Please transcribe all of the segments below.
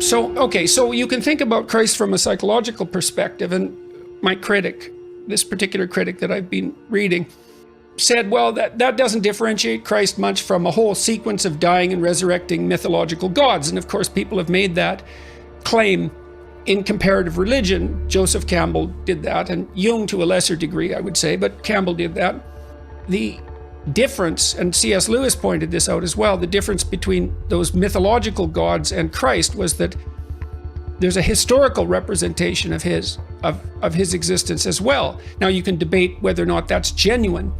So you can think about Christ from a psychological perspective, and my critic, this particular critic that I've been reading, said, well, that doesn't differentiate Christ much from a whole sequence of dying and resurrecting mythological gods. And of course, people have made that claim in comparative religion. Joseph Campbell did that, and Jung to a lesser degree, I would say, but Campbell did that. The difference, and C.S. Lewis pointed this out as well, the difference between those mythological gods and Christ was that there's a historical representation of his existence as well. Now, you can debate whether or not that's genuine.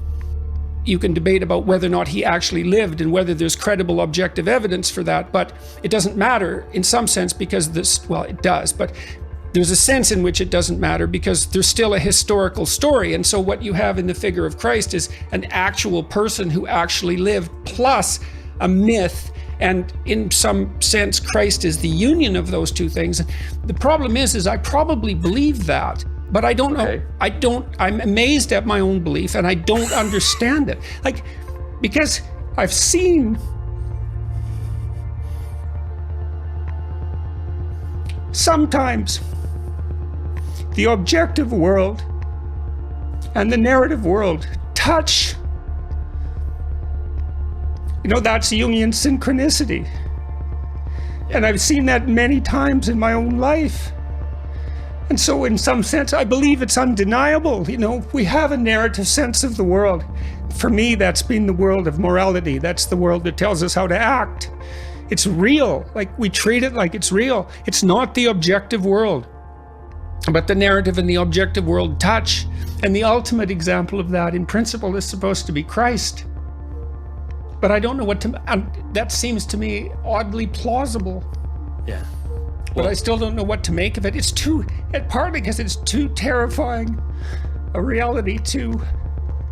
You can debate about whether or not he actually lived and whether there's credible objective evidence for that, but it doesn't matter in some sense because it does, but there's a sense in which it doesn't matter because there's still a historical story. And so what you have in the figure of Christ is an actual person who actually lived plus a myth. And in some sense, Christ is the union of those two things. The problem is I probably believe that, but I don't know. I'm amazed at my own belief and I don't understand it. Because I've seen sometimes the objective world and the narrative world touch. That's Jungian synchronicity. And I've seen that many times in my own life. And so in some sense, I believe it's undeniable. We have a narrative sense of the world. For me, that's been the world of morality. That's the world that tells us how to act. It's real. We treat it like it's real. It's not the objective world. But the narrative and the objective world touch. And the ultimate example of that, in principle, is supposed to be Christ. But I don't know that seems to me oddly plausible. Yeah. But I still don't know what to make of it. Partly because it's too terrifying a reality to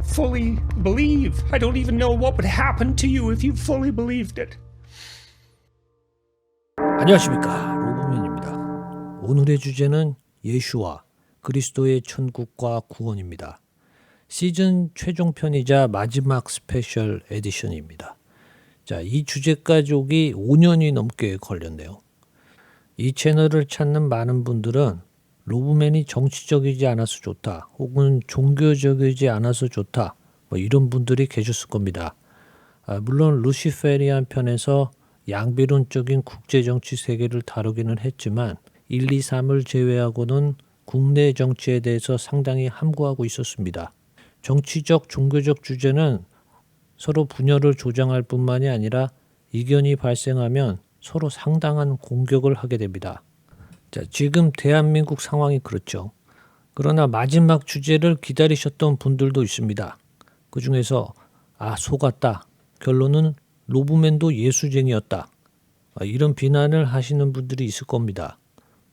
fully believe. I don't even know what would happen to you if you fully believed it. 안녕하십니까, 로브맨입니다. 오늘의 주제는 예수와 그리스도의 천국과 구원입니다. 시즌 최종편이자 마지막 스페셜 에디션입니다. 자, 이 주제까지 오기 5년이 넘게 걸렸네요. 이 채널을 찾는 많은 분들은 로브맨이 정치적이지 않아서 좋다, 혹은 종교적이지 않아서 좋다, 이런 분들이 계셨을 겁니다. 물론 루시페리안 편에서 양비론적인 국제정치 세계를 다루기는 했지만 1, 2, 3을 제외하고는 국내 정치에 대해서 상당히 함구하고 있었습니다. 정치적, 종교적 주제는 서로 분열을 조장할 뿐만이 아니라 이견이 발생하면 서로 상당한 공격을 하게 됩니다. 자, 지금 대한민국 상황이 그렇죠. 그러나 마지막 주제를 기다리셨던 분들도 있습니다. 그 중에서 속았다. 결론은 로브맨도 예수쟁이였다. 이런 비난을 하시는 분들이 있을 겁니다.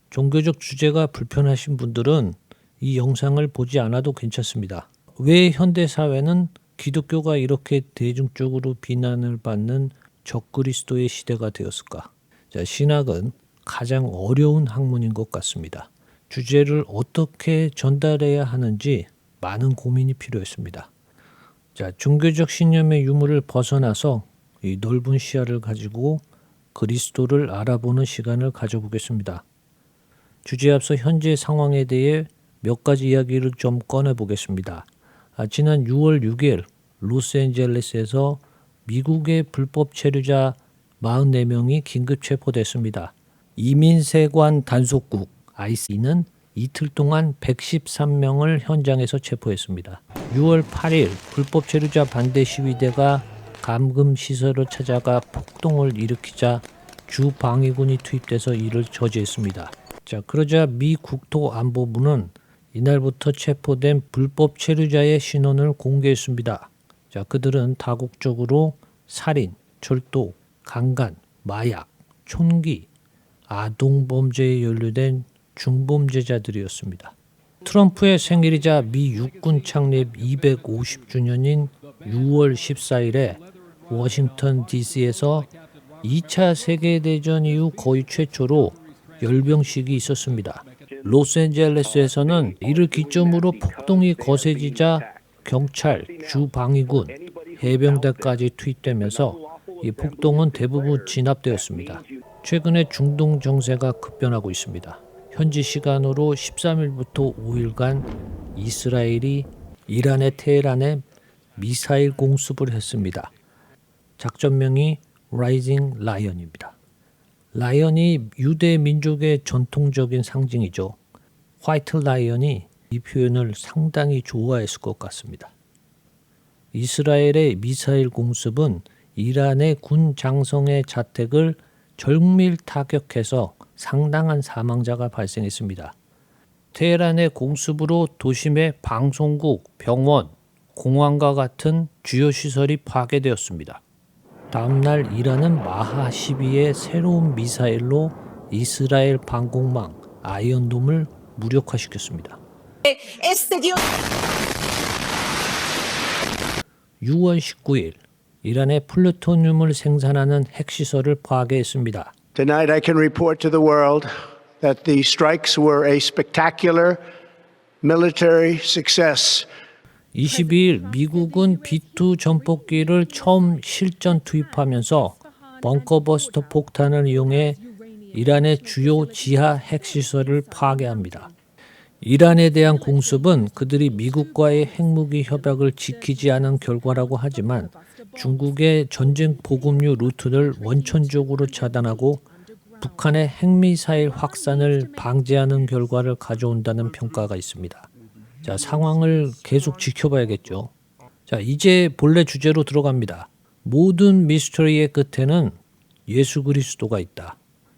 종교적 주제가 불편하신 분들은 이 영상을 보지 않아도 괜찮습니다. 왜 현대사회는 기독교가 이렇게 대중적으로 비난을 받는 적그리스도의 시대가 되었을까? 자, 신학은 가장 어려운 학문인 것 같습니다. 주제를 어떻게 전달해야 하는지 많은 고민이 필요했습니다. 자, 종교적 신념의 유무를 벗어나서 이 넓은 시야를 가지고 그리스도를 알아보는 시간을 가져보겠습니다. 주제에 앞서 현재 상황에 대해 몇 가지 이야기를 좀 꺼내보겠습니다. 지난 6월 6일 로스앤젤레스에서 미국의 불법 체류자 44명이 긴급 체포됐습니다. 이민세관 단속국 IC는 이틀 동안 113명을 현장에서 체포했습니다. 6월 8일 불법 체류자 반대 시위대가 감금시설을 찾아가 폭동을 일으키자 주방위군이 투입돼서 이를 저지했습니다. 자, 그러자 미 국토안보부는 이날부터 체포된 불법 체류자의 신원을 공개했습니다. 자, 그들은 다국적으로 살인, 절도, 강간, 마약, 촌기, 아동범죄에 연루된 중범죄자들이었습니다. 트럼프의 생일이자 미 육군 창립 250주년인 6월 14일에 워싱턴 DC에서 2차 세계대전 이후 거의 최초로 열병식이 있었습니다. 로스앤젤레스에서는 이를 기점으로 폭동이 거세지자 경찰, 주방위군, 해병대까지 투입되면서 이 폭동은 대부분 진압되었습니다. 최근에 중동 정세가 급변하고 있습니다. 현지 시간으로 13일부터 5일간 이스라엘이 이란의 테헤란에 미사일 공습을 했습니다. 작전명이 라이징 라이언입니다. 라이언이 유대 민족의 전통적인 상징이죠. 화이트 라이언이 이 표현을 상당히 좋아했을 것 같습니다. 이스라엘의 미사일 공습은 이란의 군 장성의 자택을 정밀 타격해서 상당한 사망자가 발생했습니다. 테헤란의 공습으로 도심의 방송국, 병원, 공항과 같은 주요 시설이 파괴되었습니다. 다음날 이란은 마하 12의 새로운 미사일로 이스라엘 방공망 아이언돔을 무력화시켰습니다. 6월 19일 이란의 플루토늄을 생산하는 핵시설을 파괴했습니다. Tonight I can report to the world that the strikes were a spectacular military success. 22일 미국은 B-2 전폭기를 처음 실전 투입하면서 벙커버스터 폭탄을 이용해 이란의 주요 지하 핵시설을 파괴합니다. 이란에 대한 공습은 그들이 미국과의 핵무기 협약을 지키지 않은 결과라고 하지만 중국의 전쟁 보급류 루트를 원천적으로 차단하고 북한의 핵미사일 확산을 방지하는 결과를 가져온다는 평가가 있습니다. 자, 상황을 계속 지켜봐야겠죠. 자, 이제 본래 주제로 들어갑니다. 모든 미스터리의 끝에는 예수 그리스도가 있다.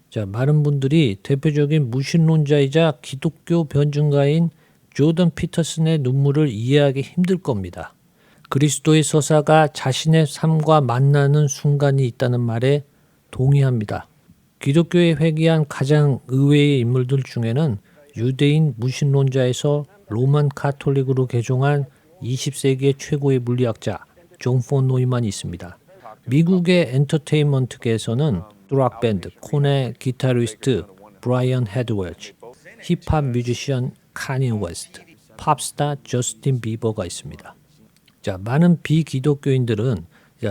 자, 많은 분들이 대표적인 무신론자이자 기독교 변증가인 조던 피터슨의 눈물을 이해하기 힘들 겁니다. 그리스도의 서사가 자신의 삶과 만나는 순간이 있다는 말에 동의합니다. 기독교에 회귀한 가장 의외의 인물들 중에는 유대인 무신론자에서 로만 카톨릭으로 개종한 20세기의 최고의 물리학자 존 폰 노이만이 있습니다. 미국의 엔터테인먼트계에서는 락 밴드 콘의 기타리스트 브라이언 헤드웰치, 힙합 뮤지션 카니 웨스트, 팝스타 저스틴 비버가 있습니다. 자, 많은 비기독교인들은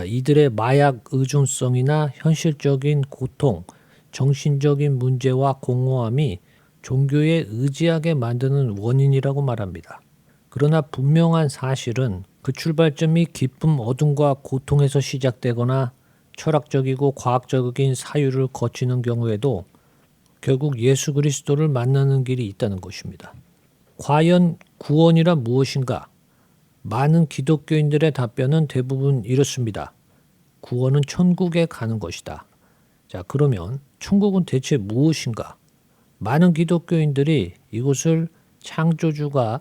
이들의 마약 의존성이나 현실적인 고통, 정신적인 문제와 공허함이 종교에 의지하게 만드는 원인이라고 말합니다. 그러나 분명한 사실은 그 출발점이 기쁨, 어둠과 고통에서 시작되거나 철학적이고 과학적인 사유를 거치는 경우에도 결국 예수 그리스도를 만나는 길이 있다는 것입니다. 과연 구원이란 무엇인가? 많은 기독교인들의 답변은 대부분 이렇습니다. 구원은 천국에 가는 것이다. 자, 그러면 천국은 대체 무엇인가? 많은 기독교인들이 이곳을 창조주가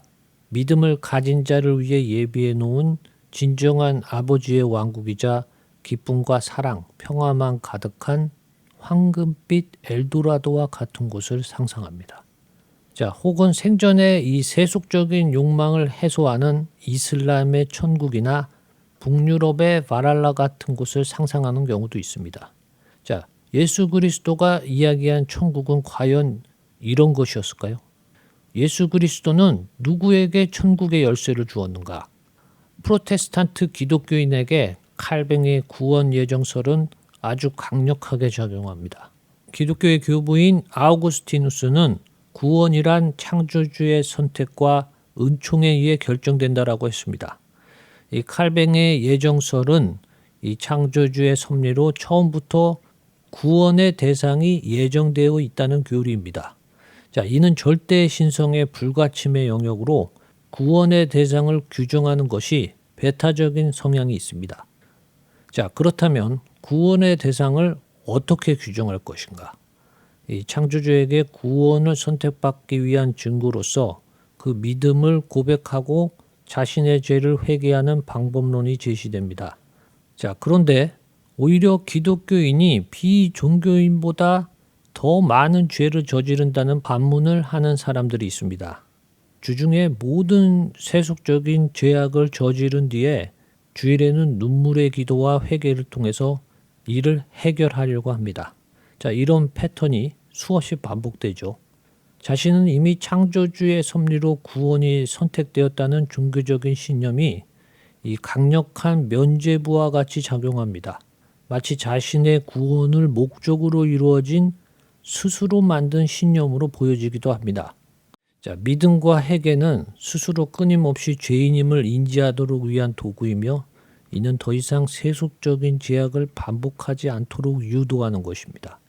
믿음을 가진 자를 위해 예비해 놓은 진정한 아버지의 왕국이자 기쁨과 사랑, 평화만 가득한 황금빛 엘도라도와 같은 곳을 상상합니다. 자, 혹은 생전에 이 세속적인 욕망을 해소하는 이슬람의 천국이나 북유럽의 바랄라 같은 곳을 상상하는 경우도 있습니다. 자, 예수 그리스도가 이야기한 천국은 과연 이런 것이었을까요? 예수 그리스도는 누구에게 천국의 열쇠를 주었는가? 프로테스탄트 기독교인에게 칼뱅의 구원 예정설은 아주 강력하게 작용합니다. 기독교의 교부인 아우구스티누스는 구원이란 창조주의 선택과 은총에 의해 결정된다라고 했습니다. 이 칼뱅의 예정설은 이 창조주의 섭리로 처음부터 구원의 대상이 예정되어 있다는 교리입니다. 자, 이는 절대 신성의 불가침의 영역으로 구원의 대상을 규정하는 것이 배타적인 성향이 있습니다. 자, 그렇다면 구원의 대상을 어떻게 규정할 것인가? 이 창조주에게 구원을 선택받기 위한 증거로서 그 믿음을 고백하고 자신의 죄를 회개하는 방법론이 제시됩니다. 자, 그런데 오히려 기독교인이 비종교인보다 더 많은 죄를 저지른다는 반문을 하는 사람들이 있습니다. 주중에 모든 세속적인 죄악을 저지른 뒤에 주일에는 눈물의 기도와 회개를 통해서 이를 해결하려고 합니다. 자, 이런 패턴이 수없이 반복되죠. 자신은 이미 창조주의 섭리로 구원이 선택되었다는 종교적인 신념이 이 강력한 면죄부와 같이 작용합니다. 마치 자신의 구원을 목적으로 이루어진 스스로 만든 신념으로 보여지기도 합니다. 자, 믿음과 회개는 스스로 끊임없이 죄인임을 인지하도록 위한 도구이며 이는 더 이상 세속적인 제약을 반복하지 않도록 유도하는 것입니다.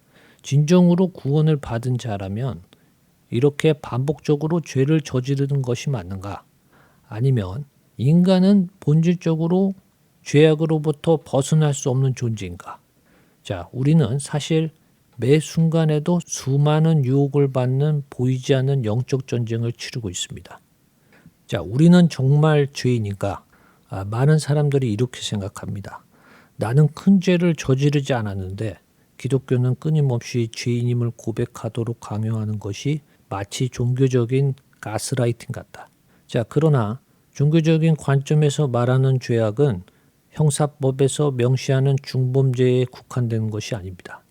진정으로 구원을 받은 자라면 이렇게 반복적으로 죄를 저지르는 것이 맞는가? 아니면 인간은 본질적으로 죄악으로부터 벗어날 수 없는 존재인가? 자, 우리는 사실 매 순간에도 수많은 유혹을 받는 보이지 않는 영적 전쟁을 치르고 있습니다. 자, 우리는 정말 죄인인가? 많은 사람들이 이렇게 생각합니다. 나는 큰 죄를 저지르지 않았는데 기독교는 끊임없이 죄인임을 고백하도록 강요하는 것이 마치 종교적인 가스라이팅 같다. 자, 그러나 종교적인 관점에서 말하는 죄악은 형사법에서 명시하는 중범죄에 국한되는 것이 아닙니다.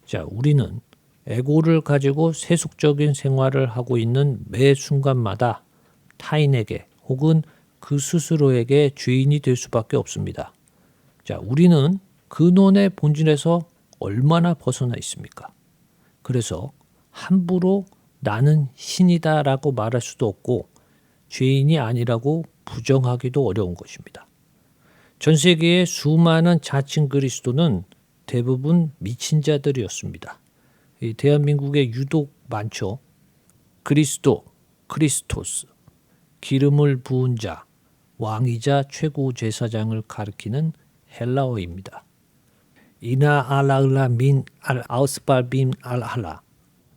자, 우리는 에고를 가지고 세속적인 생활을 하고 있는 매 순간마다 타인에게 혹은 그 스스로에게 죄인이 될 수밖에 없습니다. 자, 우리는 근원의 본질에서 얼마나 벗어나 있습니까? 그래서 함부로 나는 신이다라고 말할 수도 없고 죄인이 아니라고 부정하기도 어려운 것입니다. 전 세계의 수많은 자칭 그리스도는 대부분 미친 자들이었습니다. 대한민국에 유독 많죠. 그리스도, 크리스토스, 기름을 부은 자, 왕이자 최고 제사장을 가리키는 헬라어입니다. 이나 알라을라 민 알 아우스발 빔 알할라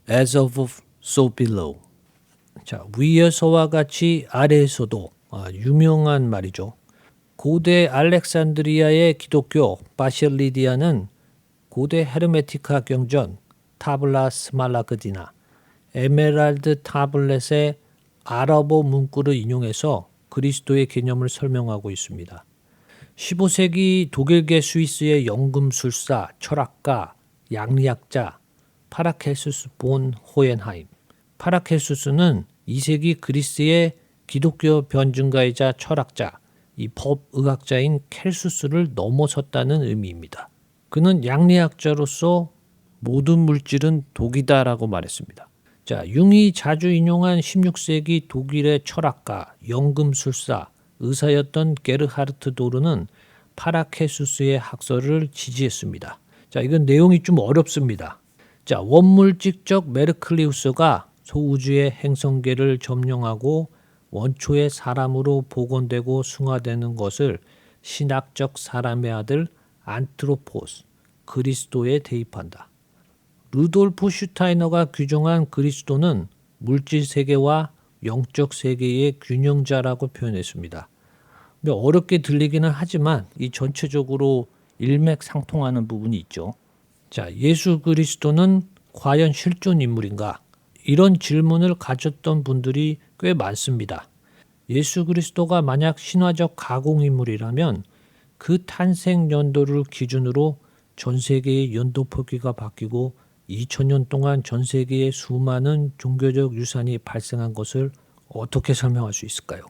as of so below. 자, 위에서와 같이 아래에서도 유명한 말이죠. 고대 알렉산드리아의 기독교 바실리디아는 고대 헤르메티카 경전 타블라 스말라그디나 에메랄드 타블렛의 아랍어 문구를 인용해서 그리스도의 개념을 설명하고 있습니다. 15세기 독일계 스위스의 연금술사, 철학가, 양리학자 파라켈수스 본 호헨하임. 파라켈수스는 2세기 그리스의 기독교 변증가이자 철학자, 이 법의학자인 켈수스를 넘어섰다는 의미입니다. 그는 양리학자로서 모든 물질은 독이다라고 말했습니다. 자, 융이 자주 인용한 16세기 독일의 철학가, 연금술사, 의사였던 게르하르트 도르는 파라켈수스의 학설을 지지했습니다. 자, 이건 내용이 좀 어렵습니다. 자, 원물직적 메르클리우스가 소우주의 행성계를 점령하고 원초의 사람으로 복원되고 숭화되는 것을 신학적 사람의 아들 안트로포스, 그리스도에 대입한다. 루돌프 슈타이너가 규정한 그리스도는 물질 세계와 영적 세계의 균형자라고 표현했습니다. 어렵게 들리기는 하지만 이 전체적으로 일맥상통하는 부분이 있죠. 자, 예수 그리스도는 과연 실존 인물인가? 이런 질문을 가졌던 분들이 꽤 많습니다. 예수 그리스도가 만약 신화적 가공 인물이라면 그 탄생 연도를 기준으로 전 세계의 연도 표기가 바뀌고 2000년 동안 전 세계의 수많은 종교적 유산이 발생한 것을 어떻게 설명할 수 있을까요?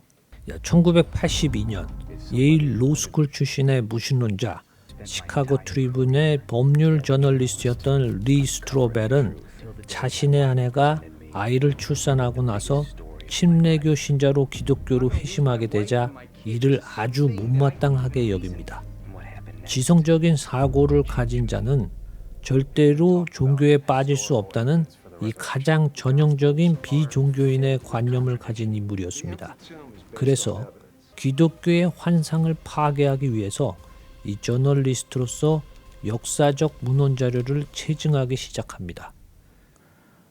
1982년 예일 로스쿨 출신의 무신론자, 시카고 트리뷴의 법률 저널리스트였던 리 스트로벨은 자신의 아내가 아이를 출산하고 나서 침례교 신자로 기독교로 회심하게 되자 이를 아주 못마땅하게 여깁니다. 지성적인 사고를 가진 자는 절대로 종교에 빠질 수 없다는 이 가장 전형적인 비종교인의 관념을 가진 인물이었습니다. 그래서 기독교의 환상을 파괴하기 위해서 이 저널리스트로서 역사적 문헌 자료를 체증하기 시작합니다.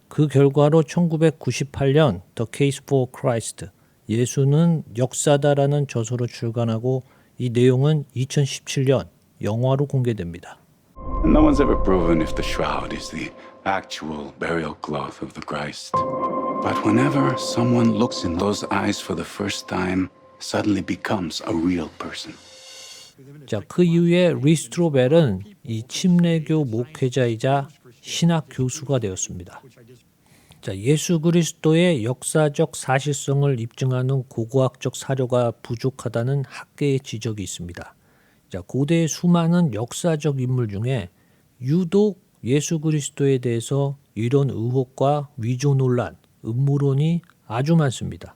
그 결과로 1998년 The Case for Christ, 예수는 역사다라는 저서로 출간하고 이 내용은 2017년 영화로 공개됩니다. No one's ever proven if the shroud is the actual burial cloth of the Christ. But whenever someone looks in those eyes for the first time, suddenly becomes a real person. 자, 그 이후에 리스트로벨은 이 침례교 목회자이자 신학 교수가 되었습니다. 자, 예수 그리스도의 역사적 사실성을 입증하는 고고학적 사료가 부족하다는 학계의 지적이 있습니다. 자, 고대의 수많은 역사적 인물 중에 유독 예수 그리스도에 대해서 이런 의혹과 위조 논란, 음모론이 아주 많습니다.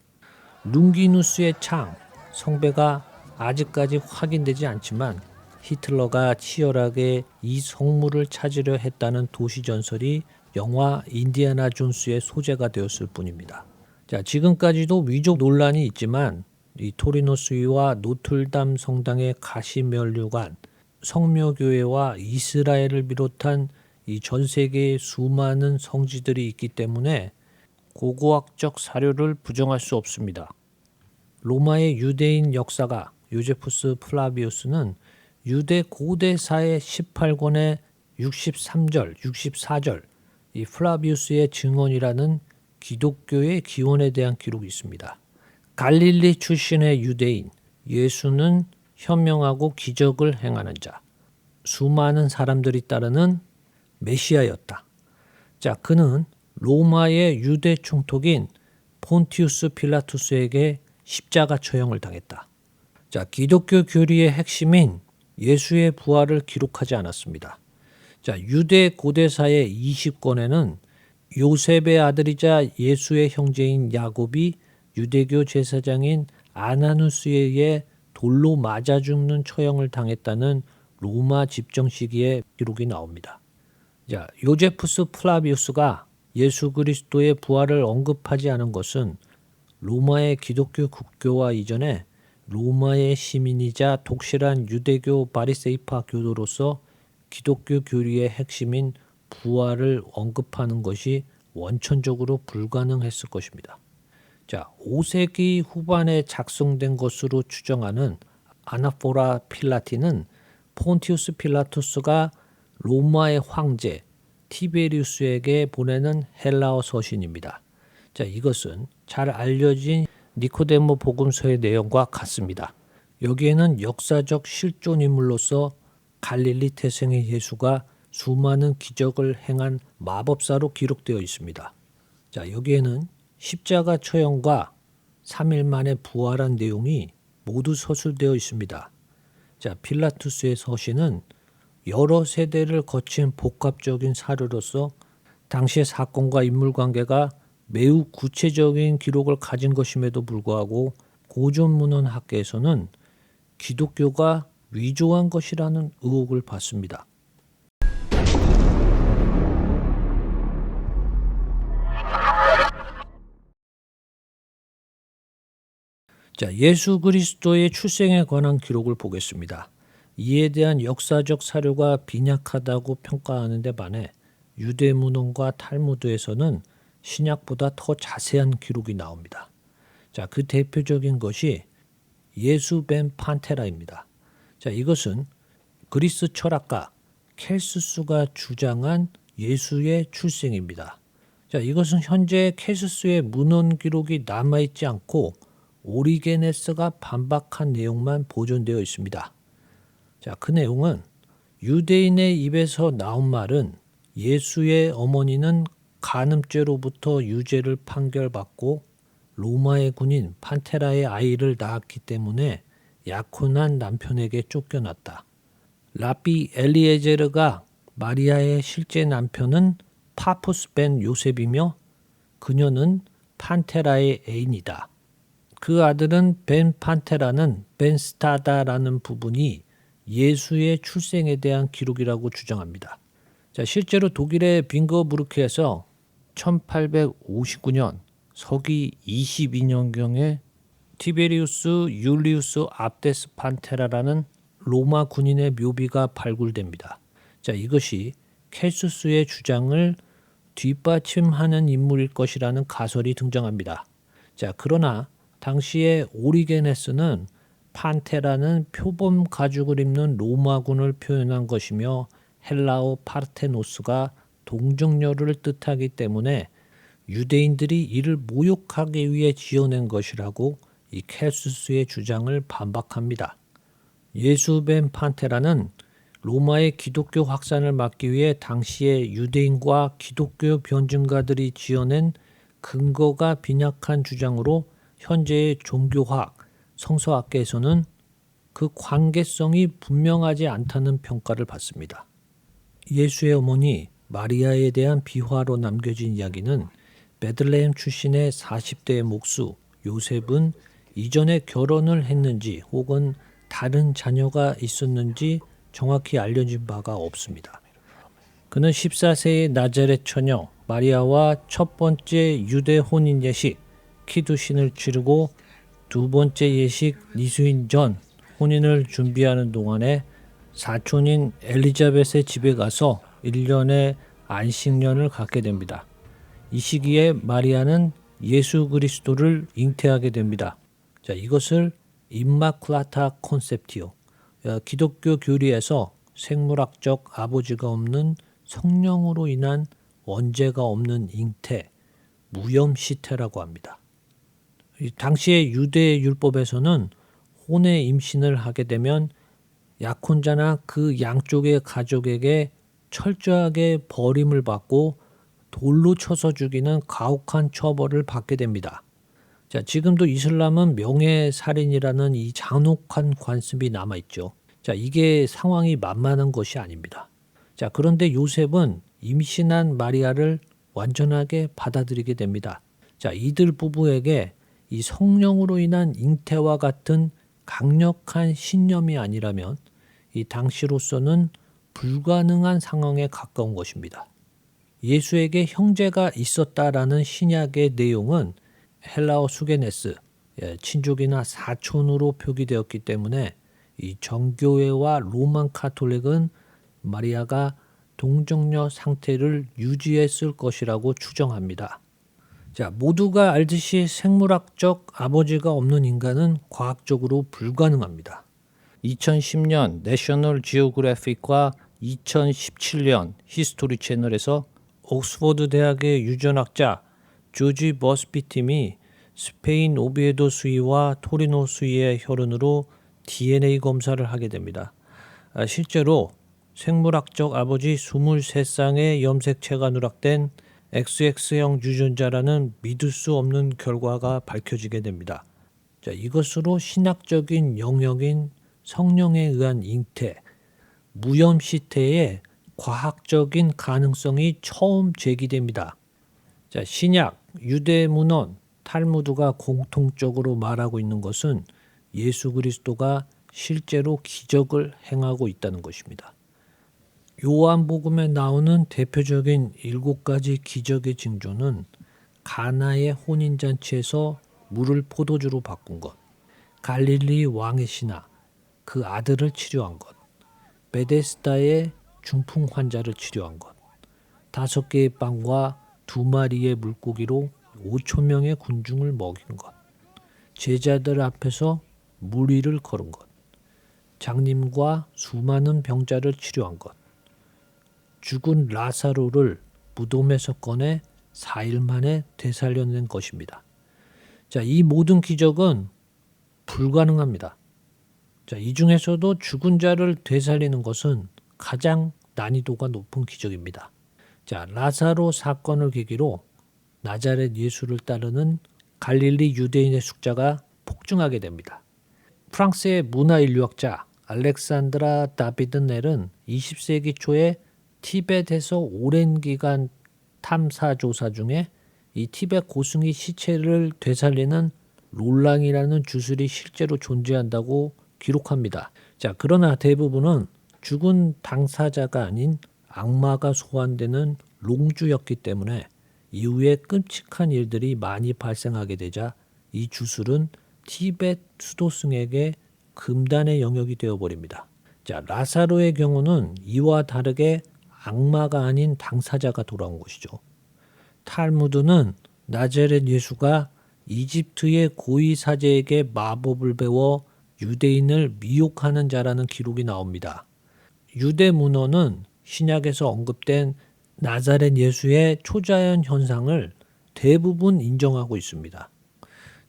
룽기누스의 창, 성배가 아직까지 확인되지 않지만 히틀러가 치열하게 이 성물을 찾으려 했다는 도시 전설이 영화 인디아나 존스의 소재가 되었을 뿐입니다. 자, 지금까지도 위조 논란이 있지만 이 토리노 수위와 노틀담 성당의 가시면류관, 성묘교회와 이스라엘을 비롯한 이 전 세계의 수많은 성지들이 있기 때문에 고고학적 사료를 부정할 수 없습니다. 로마의 유대인 역사가 요제푸스 플라비우스는 유대 고대사의 18권의 63절, 64절, 이 플라비우스의 증언이라는 기독교의 기원에 대한 기록이 있습니다. 갈릴리 출신의 유대인, 예수는 현명하고 기적을 행하는 자, 수많은 사람들이 따르는 메시아였다. 자, 그는 로마의 유대 총독인 폰티우스 필라투스에게 십자가 처형을 당했다. 자, 기독교 교리의 핵심인 예수의 부활을 기록하지 않았습니다. 자, 유대 고대사의 20권에는 요셉의 아들이자 예수의 형제인 야곱이 유대교 제사장인 아나누스에 의해 돌로 맞아 죽는 처형을 당했다는 로마 집정 시기의 기록이 나옵니다. 자, 요제푸스 플라비우스가 예수 그리스도의 부활을 언급하지 않은 것은 로마의 기독교 국교화 이전에 로마의 시민이자 독실한 유대교 바리세이파 교도로서 기독교 교리의 핵심인 부활을 언급하는 것이 원천적으로 불가능했을 것입니다. 자, 5세기 후반에 작성된 것으로 추정하는 아나포라 필라티는 폰티우스 필라투스가 로마의 황제 티베리우스에게 보내는 헬라어 서신입니다. 자, 이것은 잘 알려진 니코데모 복음서의 내용과 같습니다. 여기에는 역사적 실존 인물로서 갈릴리 태생의 예수가 수많은 기적을 행한 마법사로 기록되어 있습니다. 자, 여기에는 십자가 처형과 3일 만에 부활한 내용이 모두 서술되어 있습니다. 자, 필라투스의 서신은 여러 세대를 거친 복합적인 사료로서 당시의 사건과 인물관계가 매우 구체적인 기록을 가진 것임에도 불구하고 고전문헌학계에서는 기독교가 위조한 것이라는 의혹을 받습니다. 자, 예수 그리스도의 출생에 관한 기록을 보겠습니다. 이에 대한 역사적 사료가 빈약하다고 평가하는 데 반해 유대문헌과 탈무드에서는 신약보다 더 자세한 기록이 나옵니다. 자, 그 대표적인 것이 예수 벤 판테라입니다. 자, 이것은 그리스 철학가 켈수스가 주장한 예수의 출생입니다. 자, 이것은 현재 켈수스의 문헌 기록이 남아있지 않고 오리게네스가 반박한 내용만 보존되어 있습니다. 자, 그 내용은 유대인의 입에서 나온 말은 예수의 어머니는 간음죄로부터 유죄를 판결받고 로마의 군인 판테라의 아이를 낳았기 때문에 약혼한 남편에게 쫓겨났다. 라비 엘리에제르가 마리아의 실제 남편은 파푸스 벤 요셉이며 그녀는 판테라의 애인이다. 그 아들은 벤 판테라는 벤 스타다라는 부분이 예수의 출생에 대한 기록이라고 주장합니다. 자, 실제로 독일의 빙거부르크에서 1859년 서기 22년경에 티베리우스 율리우스 압데스 판테라라는 로마 군인의 묘비가 발굴됩니다. 자, 이것이 켈수스의 주장을 뒷받침하는 인물일 것이라는 가설이 등장합니다. 자, 그러나 당시에 오리게네스는 판테라는 표범 가죽을 입는 로마군을 표현한 것이며 헬라어 파르테노스가 동정녀를 뜻하기 때문에 유대인들이 이를 모욕하기 위해 지어낸 것이라고 이 켈수스의 주장을 반박합니다. 예수 벤 판테라는 로마의 기독교 확산을 막기 위해 당시의 유대인과 기독교 변증가들이 지어낸 근거가 빈약한 주장으로 현재의 종교학, 성서학계에서는 그 관계성이 분명하지 않다는 평가를 받습니다. 예수의 어머니 마리아에 대한 비화로 남겨진 이야기는 베들레헴 출신의 40대의 목수 요셉은 이전에 결혼을 했는지 혹은 다른 자녀가 있었는지 정확히 알려진 바가 없습니다. 그는 14세의 나자렛 처녀 마리아와 첫 번째 유대 혼인 예식 키두신을 치르고 두 번째 예식 니수인 전 혼인을 준비하는 동안에 사촌인 엘리자벳의 집에 가서 1년의 안식년을 갖게 됩니다. 이 시기에 마리아는 예수 그리스도를 잉태하게 됩니다. 자, 이것을 임마클라타 콘셉티오, 기독교 교리에서 생물학적 아버지가 없는 성령으로 인한 원죄가 없는 잉태, 무염시태라고 합니다. 당시의 유대 율법에서는 혼의 임신을 하게 되면 약혼자나 그 양쪽의 가족에게 철저하게 버림을 받고 돌로 쳐서 죽이는 가혹한 처벌을 받게 됩니다. 자, 지금도 이슬람은 명예살인이라는 이 잔혹한 관습이 남아있죠. 자, 이게 상황이 만만한 것이 아닙니다. 자, 그런데 요셉은 임신한 마리아를 완전하게 받아들이게 됩니다. 자, 이들 부부에게 이 성령으로 인한 잉태와 같은 강력한 신념이 아니라면 이 당시로서는 불가능한 상황에 가까운 것입니다. 예수에게 형제가 있었다라는 신약의 내용은 헬라어 수게네스, 친족이나 사촌으로 표기되었기 때문에 이 정교회와 로만 카톨릭은 마리아가 동정녀 상태를 유지했을 것이라고 추정합니다. 자, 모두가 알듯이 생물학적 아버지가 없는 인간은 과학적으로 불가능합니다. 2010년 내셔널 지오그래픽과 2017년 히스토리 채널에서 옥스퍼드 대학의 유전학자 조지 버스비 팀이 스페인 오비에도 수의와 토리노 수의의 혈흔으로 DNA 검사를 하게 됩니다. 실제로 생물학적 아버지 23쌍의 염색체가 누락된 XX형 유전자라는 믿을 수 없는 결과가 밝혀지게 됩니다. 자, 이것으로 신학적인 영역인 성령에 의한 잉태, 무염시태의 과학적인 가능성이 처음 제기됩니다. 자, 신약, 유대 문헌, 탈무드가 공통적으로 말하고 있는 것은 예수 그리스도가 실제로 기적을 행하고 있다는 것입니다. 요한복음에 나오는 대표적인 7가지 기적의 징조는 가나의 혼인잔치에서 물을 포도주로 바꾼 것, 갈릴리 왕의 신하, 그 아들을 치료한 것, 베데스다의 중풍 환자를 치료한 것, 5개의 빵과 2마리의 물고기로 5,000명의 군중을 먹인 것, 제자들 앞에서 물 위를 걸은 것, 장님과 수많은 병자를 치료한 것, 죽은 라사로를 무덤에서 꺼내 4일 만에 되살려낸 것입니다. 자, 이 모든 기적은 불가능합니다. 자, 이 중에서도 죽은 자를 되살리는 것은 가장 난이도가 높은 기적입니다. 자, 라사로 사건을 계기로 나자렛 예수를 따르는 갈릴리 유대인의 숫자가 폭증하게 됩니다. 프랑스의 문화인류학자 알렉산드라 다비드 넬은 20세기 초에 티벳에서 오랜 기간 탐사 조사 중에 이 티벳 고승이 시체를 되살리는 롤랑이라는 주술이 실제로 존재한다고 기록합니다. 자, 그러나 대부분은 죽은 당사자가 아닌 악마가 소환되는 롱주였기 때문에 이후에 끔찍한 일들이 많이 발생하게 되자 이 주술은 티벳 수도승에게 금단의 영역이 되어버립니다. 자, 라사로의 경우는 이와 다르게 악마가 아닌 당사자가 돌아온 것이죠. 탈무드는 나자렛 예수가 이집트의 고위 사제에게 마법을 배워 유대인을 미혹하는 자라는 기록이 나옵니다. 유대 문헌은 신약에서 언급된 나자렛 예수의 초자연 현상을 대부분 인정하고 있습니다.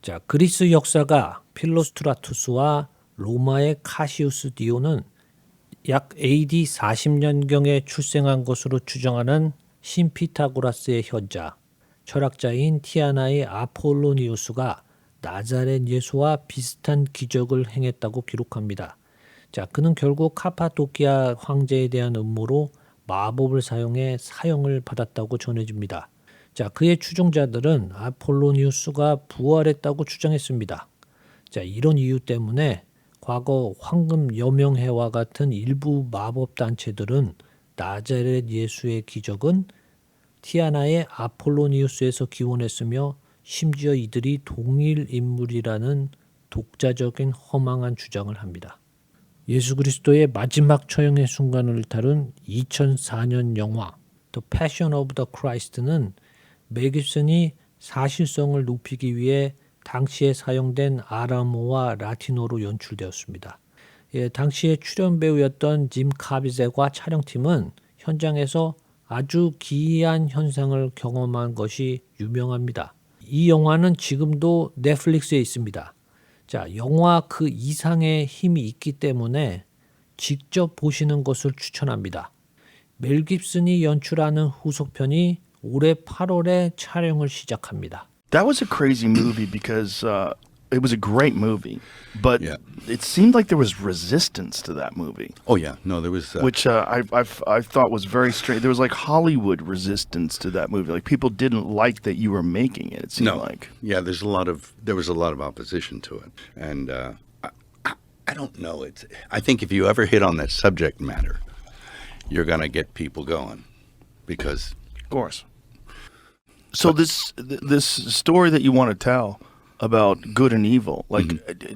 자, 그리스 역사가 필로스트라투스와 로마의 카시우스 디오는 약 AD 40년경에 출생한 것으로 추정하는 신피타고라스의 현자, 철학자인 티아나의 아폴로니우스가 나자렛 예수와 비슷한 기적을 행했다고 기록합니다. 자, 그는 결국 카파도키아 황제에 대한 음모로 마법을 사용해 사형을 받았다고 전해집니다. 자, 그의 추종자들은 아폴로니우스가 부활했다고 주장했습니다. 자, 이런 이유 때문에 과거 황금 여명회와 같은 일부 마법 단체들은 나자렛 예수의 기적은 티아나의 아폴로니우스에서 기원했으며 심지어 이들이 동일 인물이라는 독자적인 허망한 주장을 합니다. 예수 그리스도의 마지막 처형의 순간을 다룬 2004년 영화 The Passion of the Christ는 멜 깁슨이 사실성을 높이기 위해 당시에 사용된 아람어와 라틴어로 연출되었습니다. 당시에 출연 배우였던 짐 카비zet과 촬영팀은 현장에서 아주 기이한 현상을 경험한 것이 유명합니다. 이 영화는 지금도 넷플릭스에 있습니다. 자, 영화 그 이상의 힘이 있기 때문에 직접 보시는 것을 추천합니다. 멜 깁슨이 연출하는 후속편이 올해 8월에 촬영을 시작합니다. That was a crazy movie because it was a great movie, but Yeah. it seemed like there was resistance to that movie, Oh yeah, no, there was. which I thought was very strange. There was like Hollywood resistance to that movie. Like people didn't like that you were making it. It seemed no, like. yeah, there was a lot of opposition to it, and I don't know. I think if you ever hit on that subject matter, you're gonna get people going, because Of course. So this story that you want to tell about good and evil, like,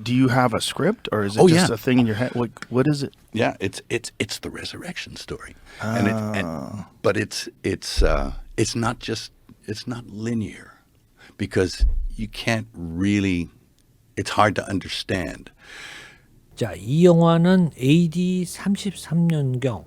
do you have a script or is it Oh, just yeah. a thing in your head? Like, what is it? yeah, it's the resurrection story, but it's not linear, because you can't really. It's hard to understand. 자, 이 영화는 AD 33년경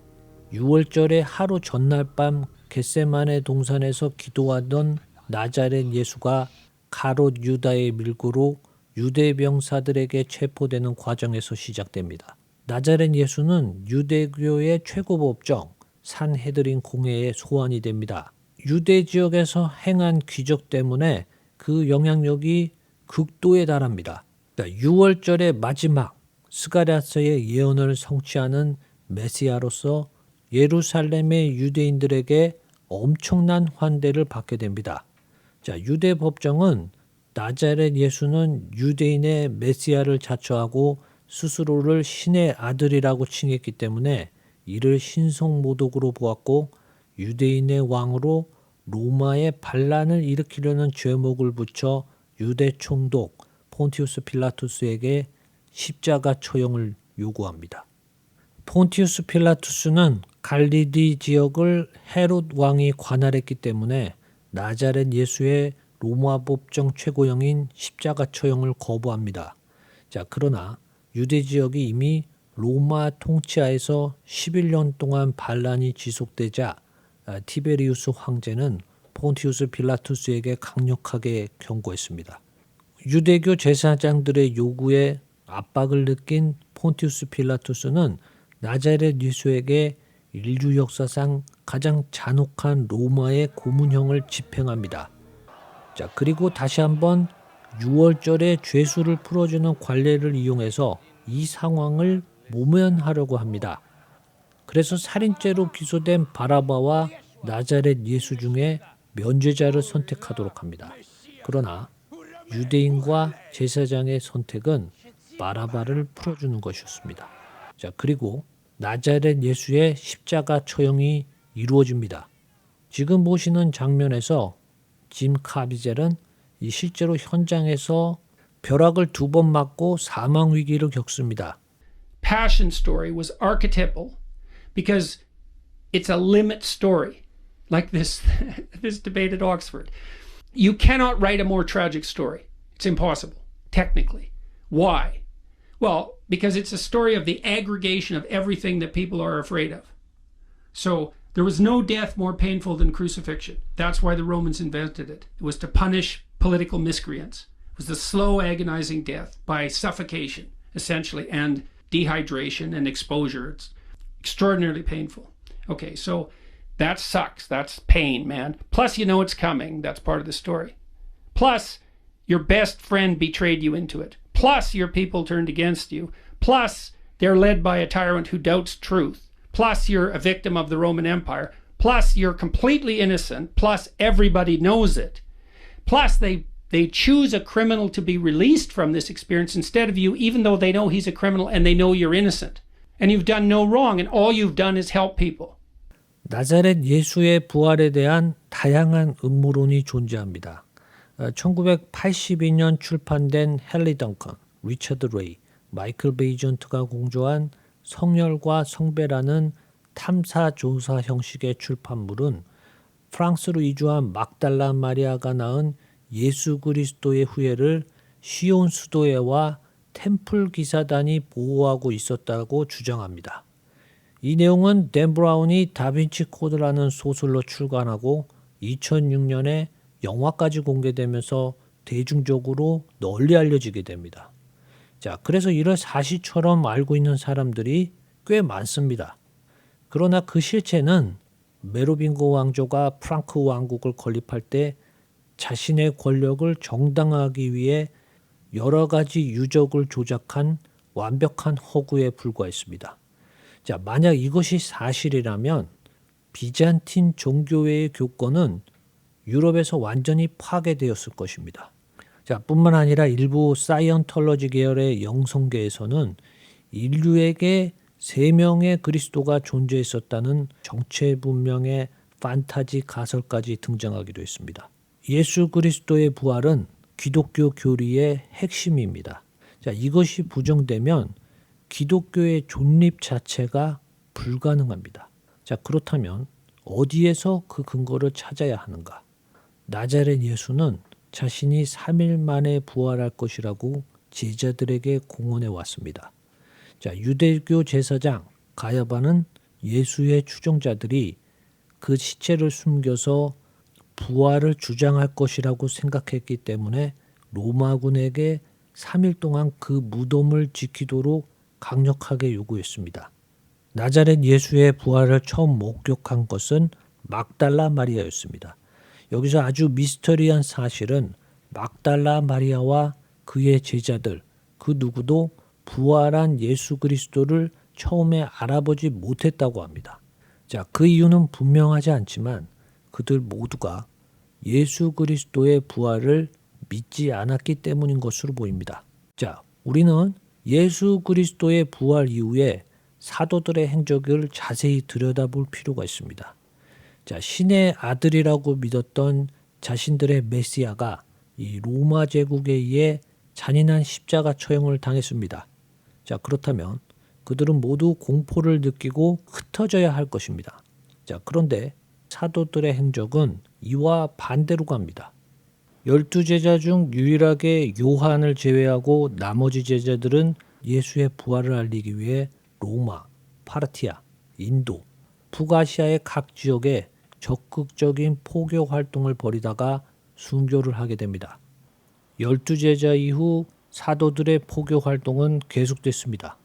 6월절의 하루 전날 밤 겟세마네 동산에서 기도하던 나자렛 예수가 가롯 유다의 밀고로 유대 병사들에게 체포되는 과정에서 시작됩니다. 나자렛 예수는 유대교의 최고 법정 산헤드린 공회의 소환이 됩니다. 유대 지역에서 행한 기적 때문에 그 영향력이 극도에 달합니다. 6월절의 마지막 스가랴서의 예언을 성취하는 메시아로서 예루살렘의 유대인들에게 엄청난 환대를 받게 됩니다. 자, 유대 법정은 나자렛 예수는 유대인의 메시아를 자처하고 스스로를 신의 아들이라고 칭했기 때문에 이를 신성모독으로 보았고 유대인의 왕으로 로마의 반란을 일으키려는 죄목을 붙여 유대 총독 폰티우스 필라투스에게 십자가 처형을 요구합니다. 폰티우스 필라투스는 갈릴리 지역을 헤롯 왕이 관할했기 때문에 나자렛 예수의 로마 법정 최고형인 십자가 처형을 거부합니다. 자, 그러나 유대 지역이 이미 로마 통치하에서 11년 동안 반란이 지속되자 티베리우스 황제는 폰티우스 필라투스에게 강력하게 경고했습니다. 유대교 제사장들의 요구에 압박을 느낀 폰티우스 필라투스는 나자렛 예수에게 인류 역사상 가장 잔혹한 로마의 고문형을 집행합니다. 자, 그리고 다시 한번 6월절에 죄수를 풀어주는 관례를 이용해서 이 상황을 모면하려고 합니다. 그래서 살인죄로 기소된 바라바와 나자렛 예수 중에 면죄자를 선택하도록 합니다. 그러나 유대인과 제사장의 선택은 바라바를 풀어주는 것이었습니다. 자, 그리고 나자렛 예수의 십자가 처형이 이루어집니다. 지금 보시는 장면에서 짐 카비젤은 실제로 현장에서 벼락을 2번 맞고 사망 위기를 겪습니다. Passion story was archetypal because it's a limit story, like this debate at Oxford. You cannot write a more tragic story. It's impossible, technically. Why? Well, because it's a story of the aggregation of everything that people are afraid of. So there was no death more painful than crucifixion. That's why the Romans invented it. It was to punish political miscreants. It was the slow, agonizing death by suffocation, essentially, and dehydration and exposure. It's extraordinarily painful. Okay, so that sucks. That's pain, man. Plus, you know it's coming. That's part of the story. Plus, your best friend betrayed you into it. Plus, your people turned against you. Plus, they're led by a tyrant who doubts truth. Plus, you're a victim of the Roman Empire. Plus, you're completely innocent. Plus, everybody knows it. Plus, they choose a criminal to be released from this experience instead of you, even though they know he's a criminal and they know you're innocent. And you've done no wrong, and all you've done is help people. 나자렛 예수의 부활에 대한 다양한 음모론이 존재합니다. 1982년 출판된 헨리 덩컨, 리처드 레이, 마이클 베이전트가 공조한 성혈과 성배라는 탐사조사 형식의 출판물은 프랑스로 이주한 막달라 마리아가 낳은 예수 그리스도의 후예를 시온 수도회와 템플 기사단이 보호하고 있었다고 주장합니다. 이 내용은 댄 브라운이 다빈치 코드라는 소설로 출간하고 2006년에 영화까지 공개되면서 대중적으로 널리 알려지게 됩니다. 자, 그래서 이를 사실처럼 알고 있는 사람들이 꽤 많습니다. 그러나 그 실체는 메로빙거 왕조가 프랑크 왕국을 건립할 때 자신의 권력을 정당화하기 위해 여러 가지 유적을 조작한 완벽한 허구에 불과했습니다. 자, 만약 이것이 사실이라면 비잔틴 종교회의 교권은 유럽에서 완전히 파괴되었을 것입니다. 자, 뿐만 아니라 일부 사이언톨러지 계열의 영성계에서는 인류에게 3명의 그리스도가 존재했었다는 정체불명의 판타지 가설까지 등장하기도 했습니다. 예수 그리스도의 부활은 기독교 교리의 핵심입니다. 자, 이것이 부정되면 기독교의 존립 자체가 불가능합니다. 자, 그렇다면 어디에서 그 근거를 찾아야 하는가? 나자렛 예수는 자신이 3일 만에 부활할 것이라고 제자들에게 공언해 왔습니다. 자, 유대교 제사장 가야바는 예수의 추종자들이 그 시체를 숨겨서 부활을 주장할 것이라고 생각했기 때문에 로마군에게 3일 동안 그 무덤을 지키도록 강력하게 요구했습니다. 나자렛 예수의 부활을 처음 목격한 것은 막달라 마리아였습니다. 여기서 아주 미스터리한 사실은 막달라 마리아와 그의 제자들, 그 누구도 부활한 예수 그리스도를 처음에 알아보지 못했다고 합니다. 자, 그 이유는 분명하지 않지만 그들 모두가 예수 그리스도의 부활을 믿지 않았기 때문인 것으로 보입니다. 자, 우리는 예수 그리스도의 부활 이후에 사도들의 행적을 자세히 들여다볼 필요가 있습니다. 자, 신의 아들이라고 믿었던 자신들의 메시아가 이 로마 제국에 의해 잔인한 십자가 처형을 당했습니다. 자, 그렇다면 그들은 모두 공포를 느끼고 흩어져야 할 것입니다. 자, 그런데 사도들의 행적은 이와 반대로 갑니다. 12제자 중 유일하게 요한을 제외하고 나머지 제자들은 예수의 부활을 알리기 위해 로마, 파르티아, 인도, 북아시아의 각 지역에 적극적인 포교 활동을 벌이다가 순교를 하게 됩니다. 12제자 이후 사도들의 포교 활동은 계속됐습니다.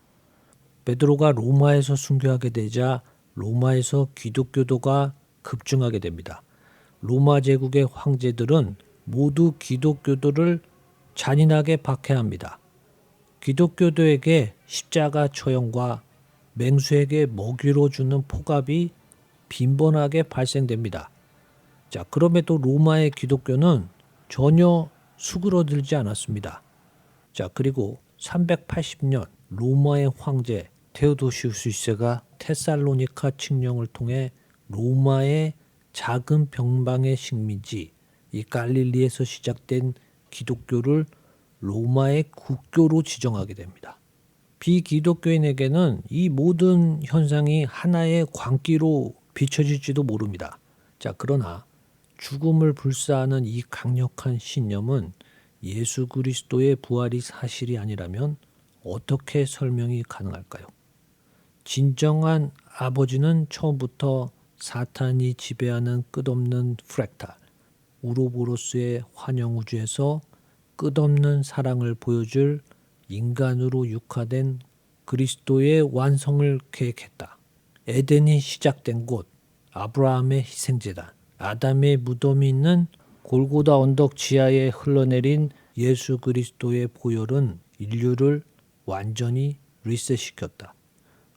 베드로가 로마에서 순교하게 되자 로마에서 기독교도가 급증하게 됩니다. 로마 제국의 황제들은 모두 기독교도를 잔인하게 박해합니다. 기독교도에게 십자가 처형과 맹수에게 먹이로 주는 폭압이 빈번하게 발생됩니다. 자, 그럼에도 로마의 기독교는 전혀 수그러들지 않았습니다. 자, 그리고 380년 로마의 황제 테오도시우스 1세가 테살로니카 칙령을 통해 로마의 작은 병방의 식민지 이 갈릴리에서 시작된 기독교를 로마의 국교로 지정하게 됩니다. 비기독교인에게는 이 모든 현상이 하나의 광기로 비춰질지도 모릅니다. 자, 그러나 죽음을 불사하는 이 강력한 신념은 예수 그리스도의 부활이 사실이 아니라면 어떻게 설명이 가능할까요? 진정한 아버지는 처음부터 사탄이 지배하는 끝없는 프랙탈, 우로보로스의 환영우주에서 끝없는 사랑을 보여줄 인간으로 육화된 그리스도의 완성을 계획했다. 에덴이 시작된 곳, 아브라함의 희생제단, 아담의 무덤이 있는 골고다 언덕 지하에 흘러내린 예수 그리스도의 보혈은 인류를 완전히 리셋시켰다.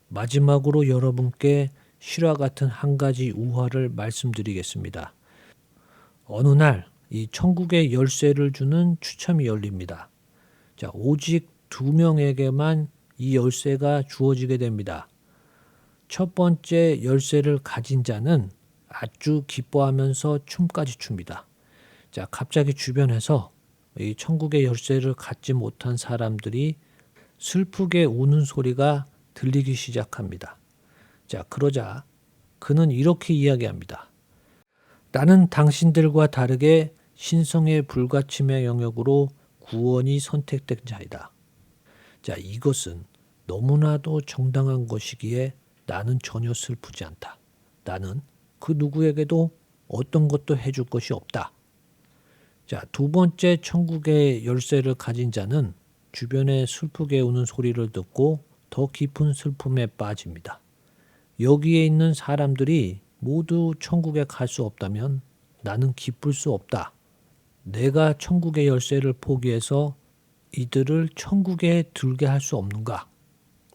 마지막으로 여러분께 실화 같은 한 가지 우화를 말씀드리겠습니다. 어느 날 이 천국의 열쇠를 주는 추첨이 열립니다. 자, 오직 2명에게만 이 열쇠가 주어지게 됩니다. 첫 번째 열쇠를 가진 자는 아주 기뻐하면서 춤까지 춥니다. 자, 갑자기 주변에서 이 천국의 열쇠를 갖지 못한 사람들이 슬프게 우는 소리가 들리기 시작합니다. 자, 그러자 그는 이렇게 이야기합니다. 나는 당신들과 다르게 신성의 불가침의 영역으로 구원이 선택된 자이다. 자, 이것은 너무나도 정당한 것이기에 나는 전혀 슬프지 않다. 나는 그 누구에게도 어떤 것도 해줄 것이 없다. 자, 두 번째 천국의 열쇠를 가진 자는 주변에 슬프게 우는 소리를 듣고 더 깊은 슬픔에 빠집니다. 여기에 있는 사람들이 모두 천국에 갈 수 없다면 나는 기쁠 수 없다. 내가 천국의 열쇠를 포기해서 이들을 천국에 들게 할 수 없는가?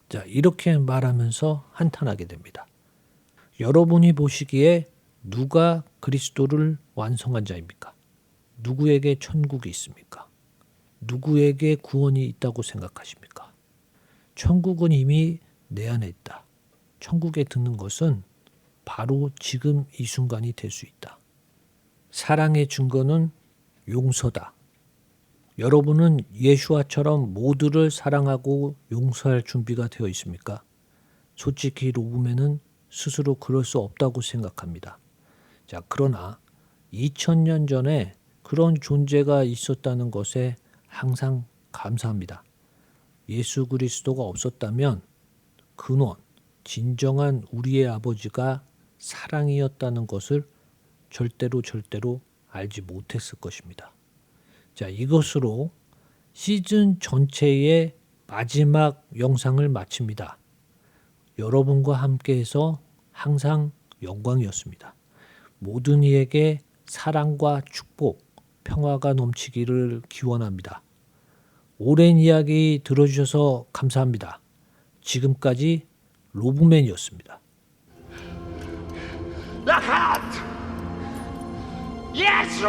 자, 이렇게 말하면서 한탄하게 됩니다. 여러분이 보시기에 누가 그리스도를 완성한 자입니까? 누구에게 천국이 있습니까? 누구에게 구원이 있다고 생각하십니까? 천국은 이미 내 안에 있다. 천국에 드는 것은 바로 지금 이 순간이 될 수 있다. 사랑의 증거는 용서다. 여러분은 예수와처럼 모두를 사랑하고 용서할 준비가 되어 있습니까? 솔직히 로브맨은 스스로 그럴 수 없다고 생각합니다. 자, 그러나 2000년 전에 그런 존재가 있었다는 것에 항상 감사합니다. 예수 그리스도가 없었다면 근원, 진정한 우리의 아버지가 사랑이었다는 것을 절대로 알지 못했을 것입니다. 자, 이것으로 시즌 전체의 마지막 영상을 마칩니다. 여러분과 함께해서 항상 영광이었습니다. 모든 이에게 사랑과 축복, 평화가 넘치기를 기원합니다. 오랜 이야기 들어주셔서 감사합니다. 지금까지 로브맨이었습니다. Yes,